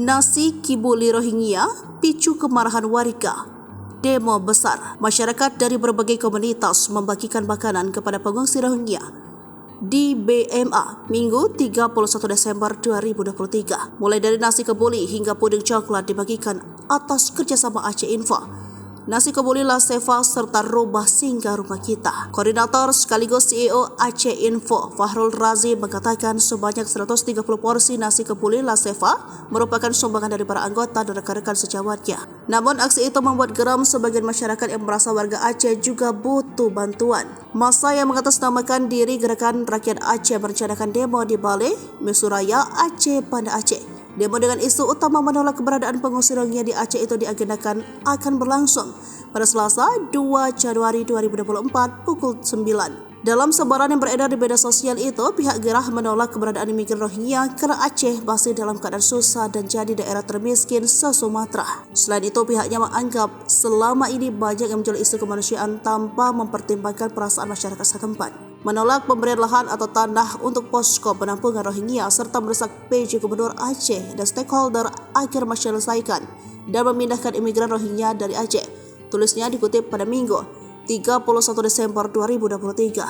Nasi kibuli Rohingya picu kemarahan warga. Demo besar. Masyarakat dari berbagai komunitas membagikan makanan kepada pengungsi Rohingya di BMA Minggu 31 Desember 2023. Mulai dari nasi kebuli hingga puding coklat dibagikan atas kerjasama Aceh Info, Nasi Kebuli Laseva serta Rubah Singgah Rumah Kita. Koordinator sekaligus CEO Aceh Info Fahrul Razi mengatakan sebanyak 130 porsi nasi kebuli Laseva merupakan sumbangan dari para anggota dan rekan-rekan sejawatnya. Namun aksi itu membuat geram sebagian masyarakat yang merasa warga Aceh juga butuh bantuan. Masa yang mengatasnamakan diri Gerakan Rakyat Aceh merencanakan demo di Balai Mesuraya Aceh Banda Aceh. Demo dengan isu utama menolak keberadaan pengungsi Rohingya di Aceh itu diagendakan akan berlangsung pada Selasa 2 Januari 2024 pukul 9. Dalam sebaran yang beredar di media sosial itu, pihak Gerah menolak keberadaan imigran Rohingya karena Aceh masih dalam keadaan susah dan jadi daerah termiskin se-Sumatera. Selain itu, pihaknya menganggap selama ini banyak yang menjual isu kemanusiaan tanpa mempertimbangkan perasaan masyarakat setempat. Menolak pemberian lahan atau tanah untuk posko penampungan Rohingya serta mendesak PJ Gubernur Aceh dan stakeholder agar menyelesaikan dan memindahkan imigran Rohingya dari Aceh. Tulisnya dikutip pada Minggu 31 Desember 2023.